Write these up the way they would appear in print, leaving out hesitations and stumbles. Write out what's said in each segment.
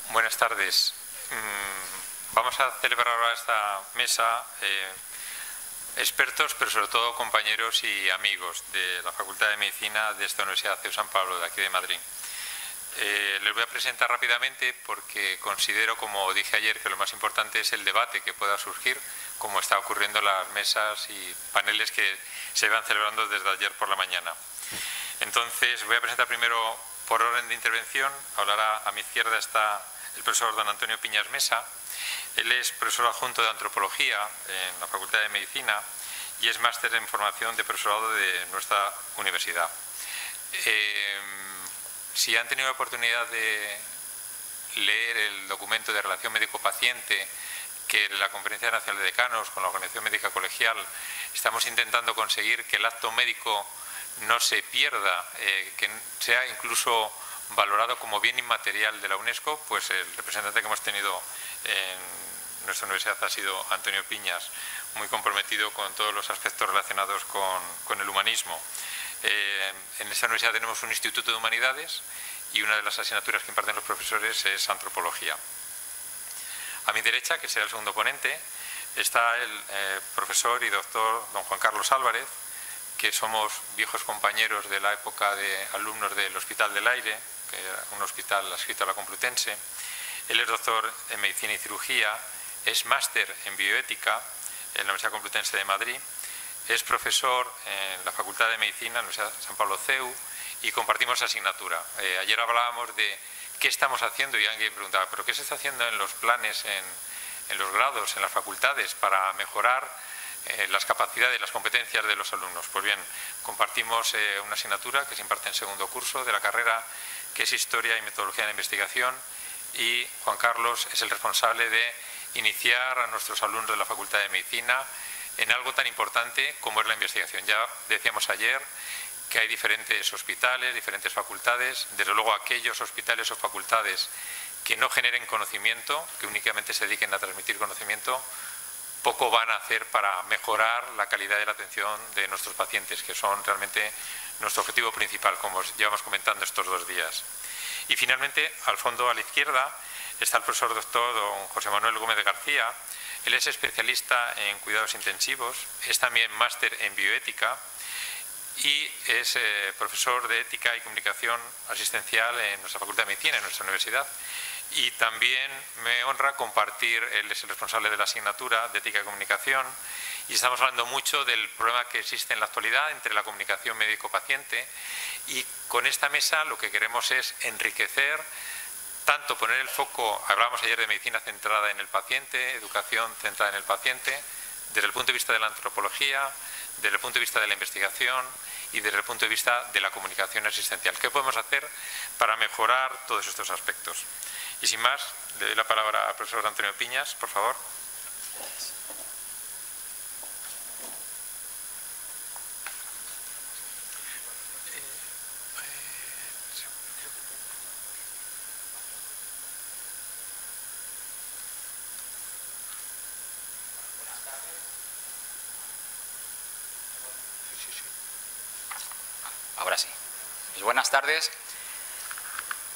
Buenas tardes. Vamos a celebrar ahora esta mesa expertos, pero sobre todo compañeros y amigos de la Facultad de Medicina de esta Universidad CEU San Pablo, de aquí de Madrid. Les voy a presentar rápidamente porque considero, como dije ayer, que lo más importante es el debate que pueda surgir, como está ocurriendo en las mesas y paneles que se van celebrando desde ayer por la mañana. Entonces, voy a presentar primero, por orden de intervención, hablará a mi izquierda está el profesor don Antonio Piñas Mesa. Él es profesor adjunto de Antropología en la Facultad de Medicina y es máster en formación de profesorado de nuestra universidad. Si han tenido la oportunidad de leer el documento de relación médico-paciente que la Conferencia Nacional de Decanos con la Organización Médica Colegial estamos intentando conseguir que el acto médico no se pierda, que sea incluso valorado como bien inmaterial de la UNESCO, pues el representante que hemos tenido en nuestra universidad ha sido Antonio Piñas, muy comprometido con todos los aspectos relacionados con el humanismo. En esta universidad tenemos un Instituto de Humanidades y una de las asignaturas que imparten los profesores es Antropología. A mi derecha, que será el segundo ponente, está el profesor y doctor don Juan Carlos Álvarez, que somos viejos compañeros de la época de alumnos del Hospital del Aire, que era un hospital adscrito a la Complutense. Él es doctor en Medicina y Cirugía, es máster en Bioética en la Universidad Complutense de Madrid, es profesor en la Facultad de Medicina en la Universidad San Pablo CEU y compartimos asignatura. Ayer hablábamos de qué estamos haciendo y alguien preguntaba, ¿pero qué se está haciendo en los planes, en los grados, en las facultades para mejorar las capacidades y las competencias de los alumnos? Pues bien, compartimos una asignatura que se imparte en segundo curso de la carrera, que es Historia y Metodología de la Investigación, y Juan Carlos es el responsable de iniciar a nuestros alumnos de la Facultad de Medicina en algo tan importante como es la investigación. Ya decíamos ayer que hay diferentes hospitales, diferentes facultades, desde luego aquellos hospitales o facultades que no generen conocimiento, que únicamente se dediquen a transmitir conocimiento, poco van a hacer para mejorar la calidad de la atención de nuestros pacientes, que son realmente nuestro objetivo principal, como llevamos comentando estos 2 días. Y finalmente, al fondo a la izquierda, está el profesor doctor don José Manuel Gómez de García. Él es especialista en cuidados intensivos, es también máster en bioética y es profesor de ética y comunicación asistencial en nuestra Facultad de Medicina, en nuestra universidad. Y también me honra compartir, él es el responsable de la asignatura de ética y comunicación, y estamos hablando mucho del problema que existe en la actualidad entre la comunicación médico-paciente, y con esta mesa lo que queremos es enriquecer, tanto poner el foco, hablábamos ayer de medicina centrada en el paciente, educación centrada en el paciente, desde el punto de vista de la antropología, desde el punto de vista de la investigación y desde el punto de vista de la comunicación asistencial. ¿Qué podemos hacer para mejorar todos estos aspectos? Y sin más, le doy la palabra al profesor Antonio Piñas, por favor. Ahora sí. Pues buenas tardes.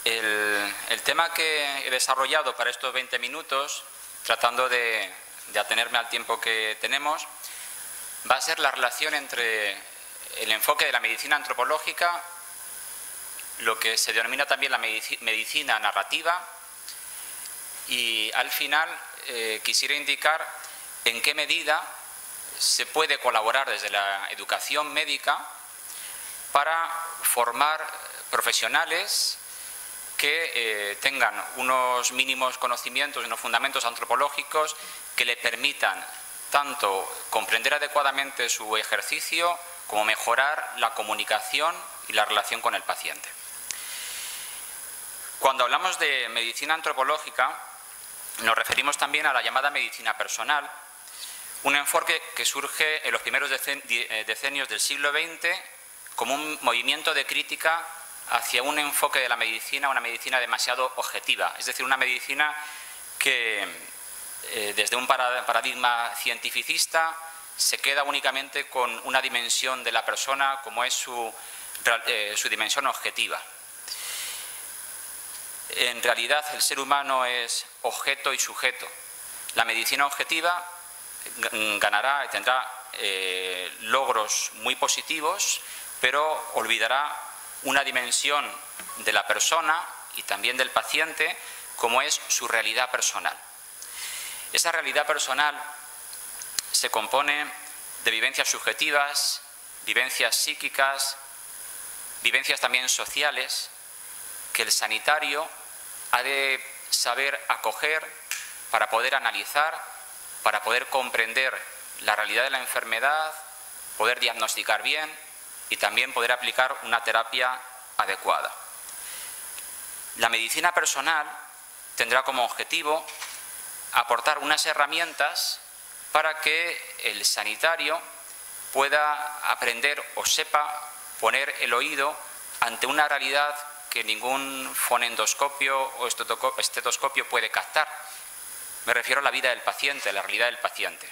El tema que he desarrollado para estos 20 minutos, tratando de atenerme al tiempo que tenemos, va a ser la relación entre el enfoque de la medicina antropológica, lo que se denomina también la medicina narrativa, y al final quisiera indicar en qué medida se puede colaborar desde la educación médica para formar profesionales que tengan unos mínimos conocimientos y unos fundamentos antropológicos que le permitan tanto comprender adecuadamente su ejercicio como mejorar la comunicación y la relación con el paciente. Cuando hablamos de medicina antropológica, nos referimos también a la llamada medicina personal, un enfoque que surge en los primeros decenios del siglo XX como un movimiento de crítica hacia un enfoque de la medicina, una medicina demasiado objetiva, es decir, una medicina que desde un paradigma cientificista se queda únicamente con una dimensión de la persona como es su dimensión objetiva. en realidad el ser humano es objeto y sujeto. La medicina objetiva ganará y tendrá logros muy positivos, pero olvidará una dimensión de la persona y también del paciente, como es su realidad personal. Esa realidad personal se compone de vivencias subjetivas, vivencias psíquicas, vivencias también sociales, que el sanitario ha de saber acoger para poder analizar, para poder comprender la realidad de la enfermedad, poder diagnosticar bien y también poder aplicar una terapia adecuada. La medicina personal tendrá como objetivo aportar unas herramientas para que el sanitario pueda aprender o sepa poner el oído ante una realidad que ningún fonendoscopio o estetoscopio puede captar. Me refiero a la vida del paciente, a la realidad del paciente.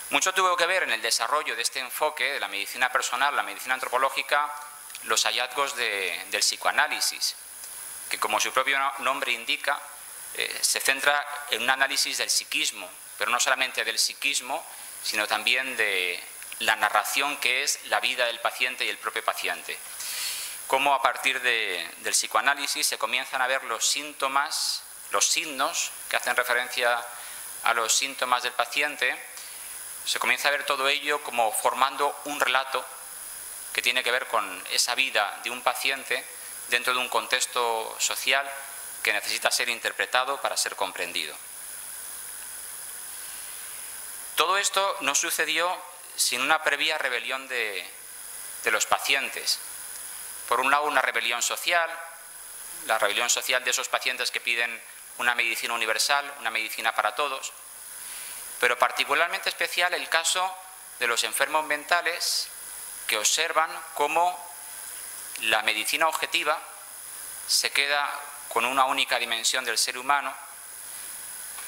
Mucho tuvo que ver en el desarrollo de este enfoque de la medicina personal, la medicina antropológica, los hallazgos del psicoanálisis, que como su propio nombre indica, se centra en un análisis del psiquismo, pero no solamente del psiquismo, sino también de la narración que es la vida del paciente y el propio paciente. Cómo a partir del psicoanálisis se comienzan a ver los síntomas, los signos que hacen referencia a los síntomas del paciente, se comienza a ver todo ello como formando un relato que tiene que ver con esa vida de un paciente dentro de un contexto social que necesita ser interpretado para ser comprendido. Todo esto no sucedió sin una previa rebelión de los pacientes. Por un lado, una rebelión social, la rebelión social de esos pacientes que piden una medicina universal, una medicina para todos, pero particularmente especial el caso de los enfermos mentales que observan cómo la medicina objetiva se queda con una única dimensión del ser humano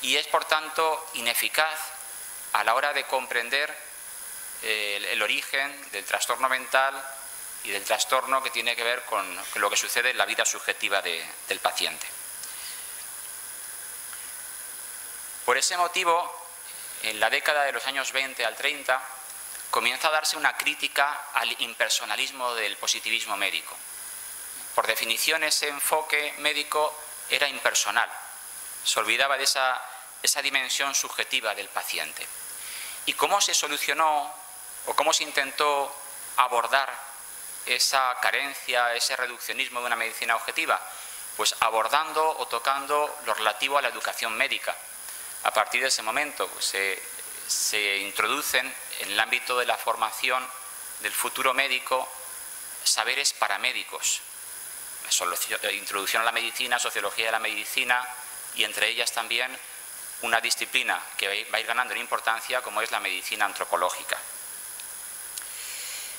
y es por tanto ineficaz a la hora de comprender el origen del trastorno mental y del trastorno que tiene que ver con lo que sucede en la vida subjetiva del paciente. Por ese motivo, en la década de los años 20 al 30, comienza a darse una crítica al impersonalismo del positivismo médico. Por definición, ese enfoque médico era impersonal, se olvidaba de esa dimensión subjetiva del paciente. ¿Y cómo se solucionó o cómo se intentó abordar esa carencia, ese reduccionismo de una medicina objetiva? Pues abordando o tocando lo relativo a la educación médica. A partir de ese momento pues, se introducen en el ámbito de la formación del futuro médico saberes paramédicos, introducción a la medicina, sociología de la medicina y entre ellas también una disciplina que va a ir ganando en importancia como es la medicina antropológica.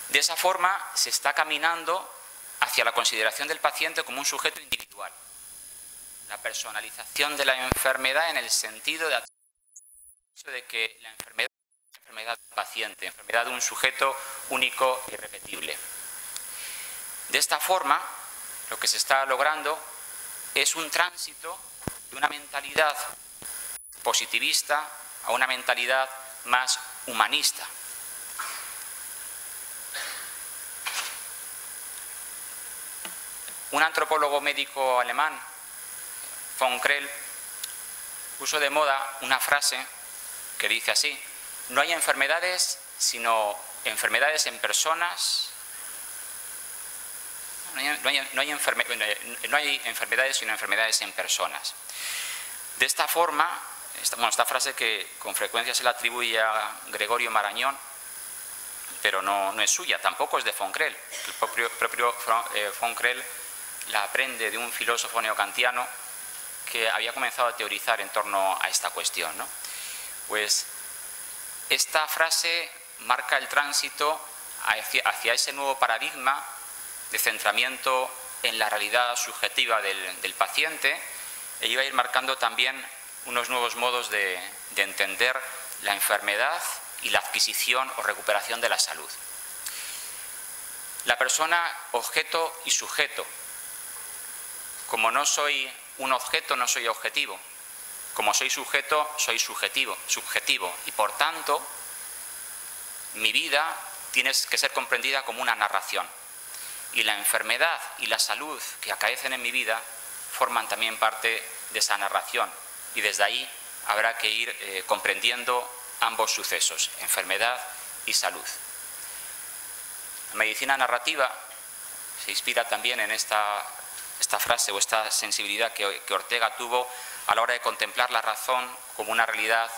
De esa forma se está caminando hacia la consideración del paciente como un sujeto individual. La personalización de la enfermedad en el sentido de que la enfermedad es una enfermedad del paciente, enfermedad de un sujeto único e irrepetible. De esta forma, lo que se está logrando es un tránsito de una mentalidad positivista a una mentalidad más humanista. Un antropólogo médico alemán, von Krell, puso de moda una frase que dice así: no hay enfermedades sino enfermedades en personas, no hay enfermedades sino enfermedades en personas. De esta forma, esta frase que con frecuencia se la atribuye a Gregorio Marañón, pero no es suya, tampoco es de von Krell. El propio von Krell la aprende de un filósofo neokantiano que había comenzado a teorizar en torno a esta cuestión, ¿no? Pues esta frase marca el tránsito hacia ese nuevo paradigma de centramiento en la realidad subjetiva del paciente e iba a ir marcando también unos nuevos modos de entender la enfermedad y la adquisición o recuperación de la salud. La persona, objeto y sujeto. Como no soy un objeto, no soy objetivo. Como soy sujeto, soy subjetivo. Y por tanto, mi vida tiene que ser comprendida como una narración. Y la enfermedad y la salud que acaecen en mi vida forman también parte de esa narración. Y desde ahí habrá que ir comprendiendo ambos sucesos, enfermedad y salud. La medicina narrativa se inspira también en esta frase o esta sensibilidad que Ortega tuvo a la hora de contemplar la razón como una realidad.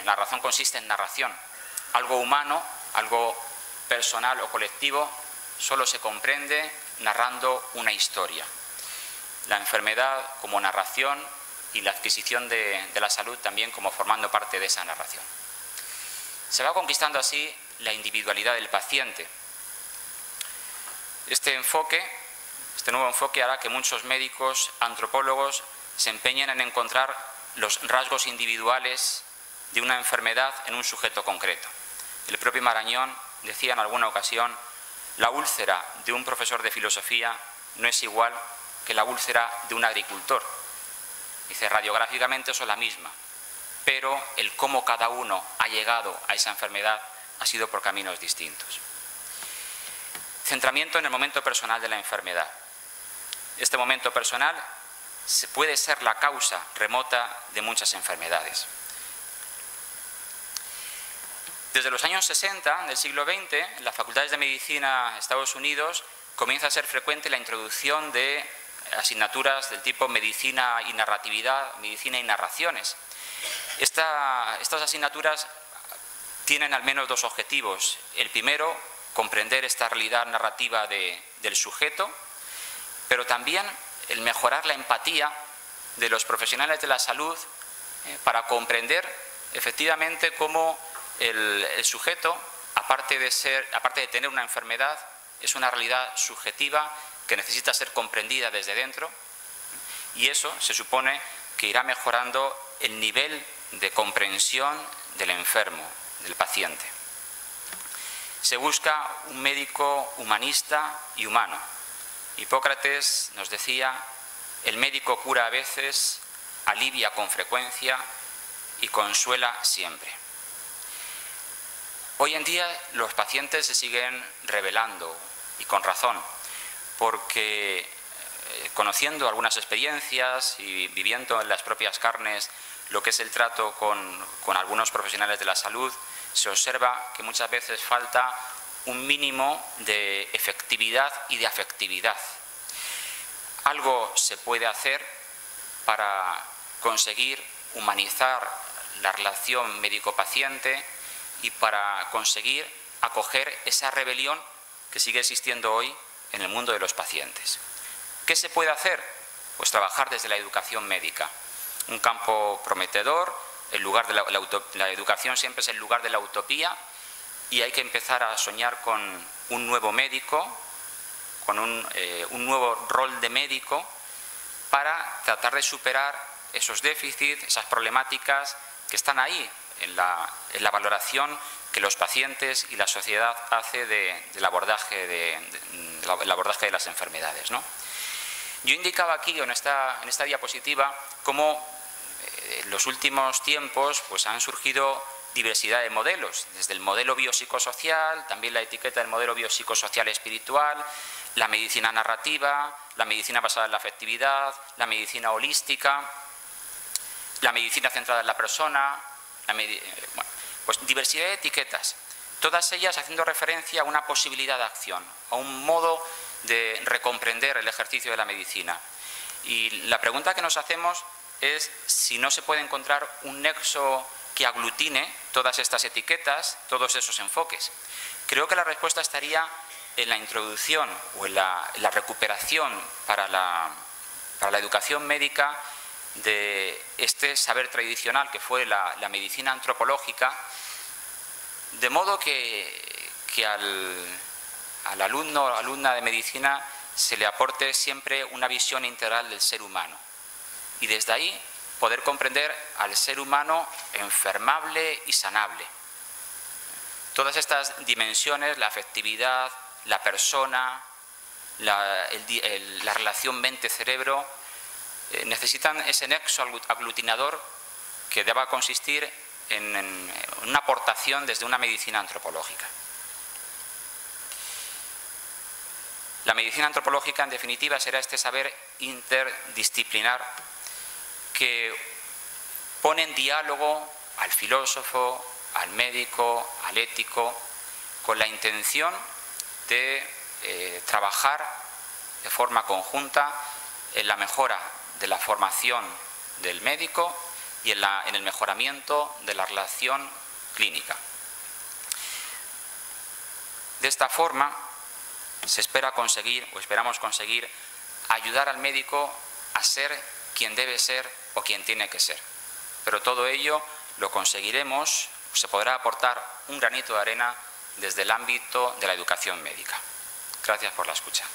La razón consiste en narración. Algo humano, algo personal o colectivo, solo se comprende narrando una historia. La enfermedad como narración y la adquisición de la salud también como formando parte de esa narración. Se va conquistando así la individualidad del paciente. Este nuevo enfoque hará que muchos médicos, antropólogos, se empeñen en encontrar los rasgos individuales de una enfermedad en un sujeto concreto. El propio Marañón decía en alguna ocasión: la úlcera de un profesor de filosofía no es igual que la úlcera de un agricultor. Dice, radiográficamente son la misma, pero el cómo cada uno ha llegado a esa enfermedad ha sido por caminos distintos. Centramiento en el momento personal de la enfermedad. Este momento personal puede ser la causa remota de muchas enfermedades. Desde los años 60 del siglo XX, en las facultades de medicina de Estados Unidos comienza a ser frecuente la introducción de asignaturas del tipo medicina y narratividad, medicina y narraciones. Estas asignaturas tienen al menos dos objetivos. El primero, comprender esta realidad narrativa del sujeto, pero también el mejorar la empatía de los profesionales de la salud para comprender efectivamente cómo el sujeto, aparte de tener una enfermedad, es una realidad subjetiva que necesita ser comprendida desde dentro, y eso se supone que irá mejorando el nivel de comprensión del enfermo, del paciente. Se busca un médico humanista y humano. Hipócrates nos decía: el médico cura a veces, alivia con frecuencia y consuela siempre. Hoy en día los pacientes se siguen rebelando, y con razón, porque conociendo algunas experiencias y viviendo en las propias carnes lo que es el trato con algunos profesionales de la salud, se observa que muchas veces falta un mínimo de efectividad y de afectividad. Algo se puede hacer para conseguir humanizar la relación médico-paciente y para conseguir acoger esa rebelión que sigue existiendo hoy en el mundo de los pacientes. ¿Qué se puede hacer? Pues trabajar desde la educación médica. Un campo prometedor, el lugar de la educación siempre es el lugar de la utopía, y hay que empezar a soñar con un nuevo médico, con un nuevo rol de médico, para tratar de superar esos déficits, esas problemáticas que están ahí en la valoración que los pacientes y la sociedad hace del abordaje de las enfermedades, ¿no? Yo indicaba aquí en esta diapositiva cómo en los últimos tiempos pues han surgido diversidad de modelos, desde el modelo biopsicosocial, también la etiqueta del modelo biopsicosocial espiritual, la medicina narrativa, la medicina basada en la afectividad, la medicina holística, la medicina centrada en la persona, pues diversidad de etiquetas, todas ellas haciendo referencia a una posibilidad de acción, a un modo de recomprender el ejercicio de la medicina. Y la pregunta que nos hacemos es si no se puede encontrar un nexo que aglutine todas estas etiquetas, todos esos enfoques. Creo que la respuesta estaría en la introducción o en la recuperación para la educación médica de este saber tradicional que fue la medicina antropológica, de modo que al alumno o alumna de medicina se le aporte siempre una visión integral del ser humano, y desde ahí poder comprender al ser humano enfermable y sanable. Todas estas dimensiones, la afectividad, la persona, la relación mente-cerebro, necesitan ese nexo aglutinador que deba consistir en una aportación desde una medicina antropológica. La medicina antropológica, en definitiva, será este saber interdisciplinar que pone en diálogo al filósofo, al médico, al ético, con la intención de trabajar de forma conjunta en la mejora de la formación del médico y en el mejoramiento de la relación clínica. De esta forma se espera conseguir, o esperamos conseguir, ayudar al médico a ser quien debe ser o quien tiene que ser. Pero todo ello lo conseguiremos, se podrá aportar un granito de arena desde el ámbito de la educación médica. Gracias por la escucha.